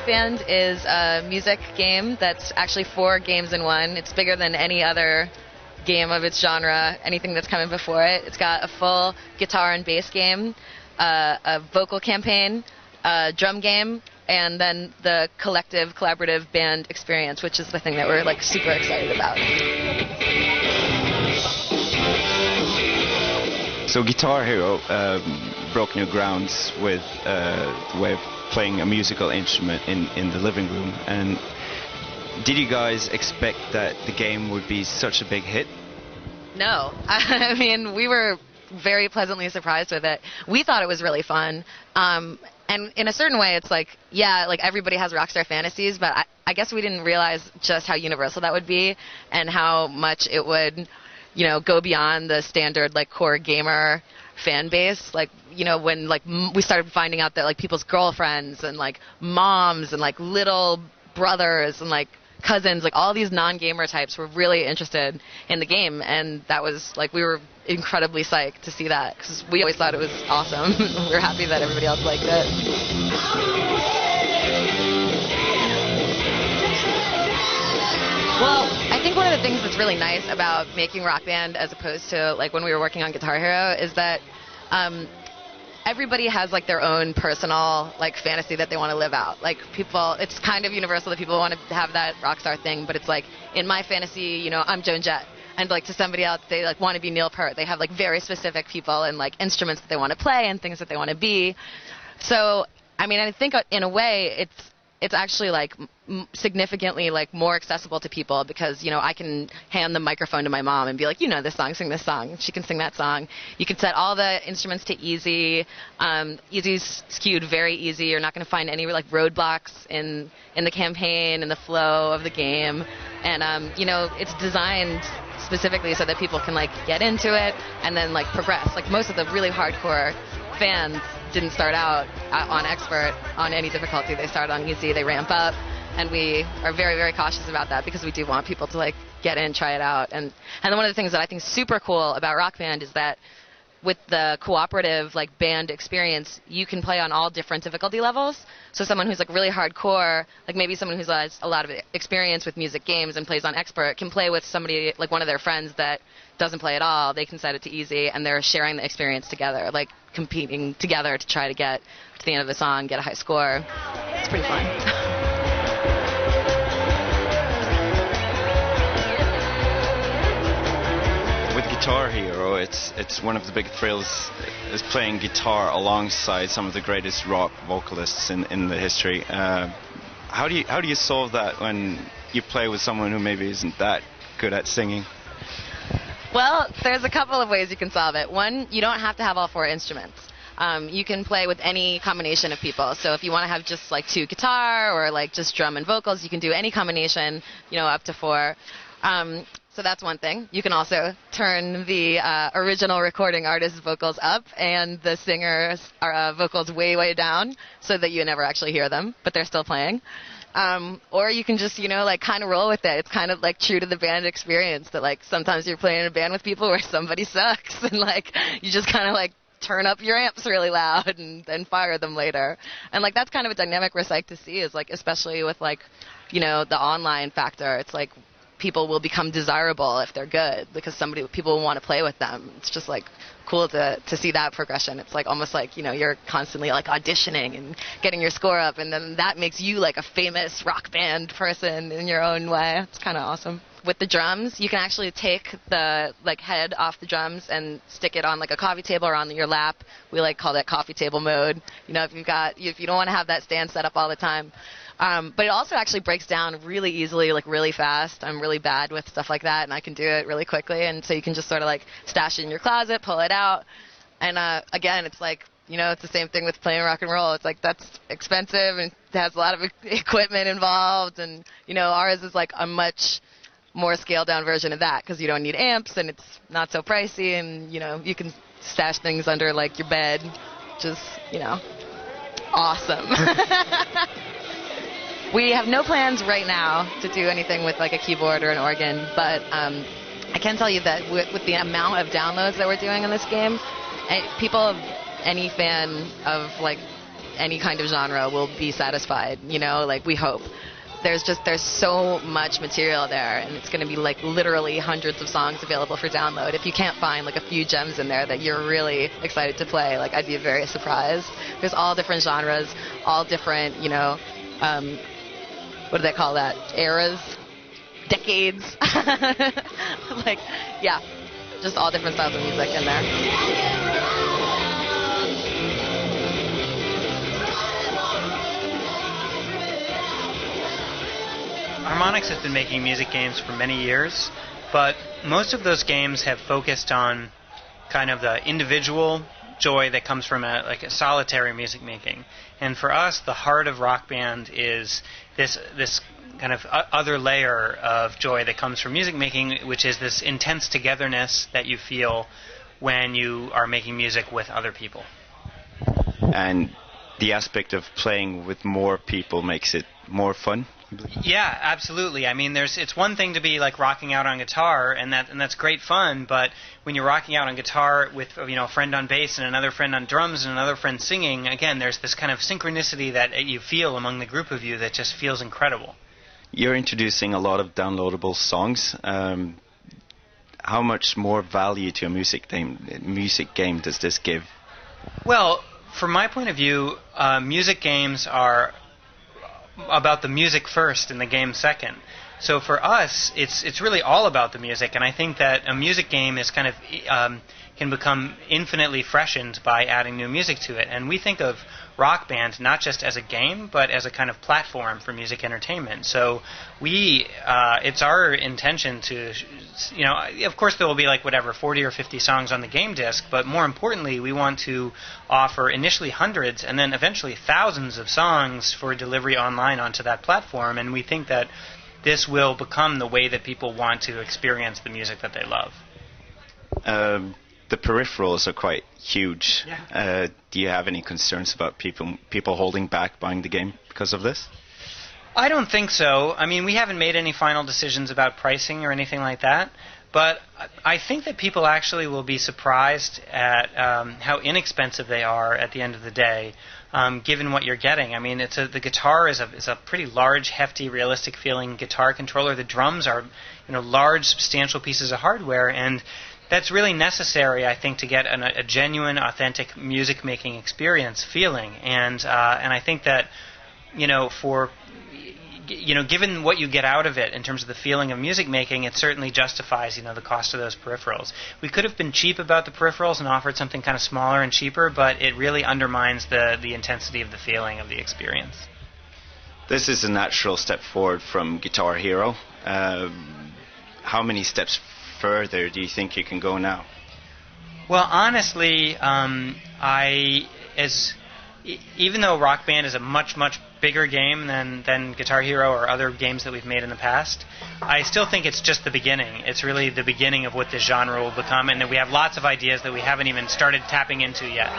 Rock Band is a music game that's actually 4 games in one. It's bigger than any other game of its genre, anything that's coming before it. It's got a full guitar and bass game, a vocal campaign, a drum game, and then the collective collaborative band experience, which is the thing that we're like super excited about. So Guitar Hero broke new grounds with the way of playing a musical instrument in the living room. And did you guys expect that the game would be such a big hit? No. I mean, we were very pleasantly surprised with it. We thought it was really fun. And in a certain way, it's like, yeah, like everybody has Rockstar fantasies, but I guess we didn't realize just how universal that would be and how much it would, you know, go beyond the standard like core gamer fan base. Like, you know, when like we started finding out that like people's girlfriends and like moms and like little brothers and like cousins, like all these non-gamer types were really interested in the game, and that was like, we were incredibly psyched to see that because we always thought it was awesome. We were happy that everybody else liked it. Well, I think one of the things that's really nice about making Rock Band as opposed to like when we were working on Guitar Hero is that everybody has like their own personal like fantasy that they want to live out. Like people, it's kind of universal that people want to have that Rockstar thing, but it's like in my fantasy, you know, I'm Joan Jett. And like to somebody else, they like want to be Neil Peart. They have like very specific people and like instruments that they want to play and things that they want to be. So, I mean, I think in a way it's actually like significantly like more accessible to people because, you know, I can hand the microphone to my mom and be like, you know this song, sing this song. She can sing that song. You can set all the instruments to easy. Easy's skewed very easy. You're not going to find any like roadblocks in the campaign and the flow of the game. And, you know, it's designed specifically so that people can like get into it and then like progress. Like most of the really hardcore fans didn't start out on expert on any difficulty. They start on easy, they ramp up, and we are very, very cautious about that because we do want people to like get in, try it out. And then one of the things that I think is super cool about Rock Band is that with the cooperative like band experience, you can play on all different difficulty levels. So someone who's like really hardcore, like maybe someone who's has a lot of experience with music games and plays on expert, can play with somebody like one of their friends that doesn't play at all. They can set it to easy, and they're sharing the experience together, like competing together to try to get to the end of the song, get a high score. It's pretty fun. With Guitar Hero, it's one of the big thrills is playing guitar alongside some of the greatest rock vocalists in the history. How do you solve that when you play with someone who maybe isn't that good at singing? Well, there's a couple of ways you can solve it. One, you don't have to have all 4 instruments. You can play with any combination of people. So if you want to have just like 2 guitar or like just drum and vocals, you can do any combination, you know, up to 4. So that's one thing. You can also turn the original recording artist's vocals up and the singer's vocals way, way down so that you never actually hear them, but they're still playing. Or you can just, you know, like kind of roll with it. It's kind of like true to the band experience that like sometimes you're playing in a band with people where somebody sucks and like you just kind of like turn up your amps really loud and then fire them later. And like that's kind of a dynamic we're psyched to see is like especially with like, you know, the online factor. It's like people will become desirable if they're good because people will want to play with them. It's just like cool to see that progression. It's like almost like, you know, you're constantly like auditioning and getting your score up, and then that makes you like a famous rock band person in your own way. It's kind of awesome. With the drums, you can actually take the like head off the drums and stick it on like a coffee table or on your lap. We like call that coffee table mode. You know, if you don't want to have that stand set up all the time. But it also actually breaks down really easily, like really fast. I'm really bad with stuff like that, and I can do it really quickly. And so you can just sort of like stash it in your closet, pull it out. And again, it's like, you know, it's the same thing with playing rock and roll. It's like that's expensive and it has a lot of equipment involved. And, you know, ours is like a much more scaled down version of that because you don't need amps and it's not so pricey. And, you know, you can stash things under like your bed, which is, you know, awesome. We have no plans right now to do anything with like a keyboard or an organ, but I can tell you that with the amount of downloads that we're doing in this game, people, any fan of like any kind of genre will be satisfied, like we hope. There's so much material there, and it's going to be like literally hundreds of songs available for download. If you can't find like a few gems in there that you're really excited to play, like I'd be very surprised. There's all different genres, all different, what do they call that? Eras? Decades? Like, yeah, just all different styles of music in there. Harmonix has been making music games for many years, but most of those games have focused on kind of the individual joy that comes from a solitary music making. And for us, the heart of Rock Band is this kind of other layer of joy that comes from music making, which is this intense togetherness that you feel when you are making music with other people. And the aspect of playing with more people makes it more fun? Yeah, absolutely. I mean, it's one thing to be like rocking out on guitar, and that's great fun. But when you're rocking out on guitar with a friend on bass and another friend on drums and another friend singing, again, there's this kind of synchronicity that you feel among the group of you that just feels incredible. You're introducing a lot of downloadable songs. How much more value to a music game does this give? Well, from my point of view, music games are about the music first and the game second. So for us, it's really all about the music, and I think that a music game is kind of can become infinitely freshened by adding new music to it. And we think of Rock Band not just as a game, but as a kind of platform for music entertainment. So it's our intention to, of course there will be 40 or 50 songs on the game disc, but more importantly, we want to offer initially hundreds and then eventually thousands of songs for delivery online onto that platform. And we think that this will become the way that people want to experience the music that they love. The peripherals are quite huge. Yeah. Do you have any concerns about people holding back buying the game because of this? I don't think so. I mean, we haven't made any final decisions about pricing or anything like that, but I think that people actually will be surprised at how inexpensive they are at the end of the day, given what you're getting. I mean, the guitar is a pretty large, hefty, realistic-feeling guitar controller. The drums are, large, substantial pieces of hardware, and that's really necessary, I think, to get a genuine, authentic music-making experience feeling. And I think that, given what you get out of it in terms of the feeling of music making, it certainly justifies, the cost of those peripherals. We could have been cheap about the peripherals and offered something kind of smaller and cheaper, but it really undermines the intensity of the feeling of the experience. This is a natural step forward from Guitar Hero. How many steps further do you think you can go now? Well, honestly, even though Rock Band is a much, much bigger game than Guitar Hero or other games that we've made in the past, I still think it's just the beginning. It's really the beginning of what this genre will become, and that we have lots of ideas that we haven't even started tapping into yet.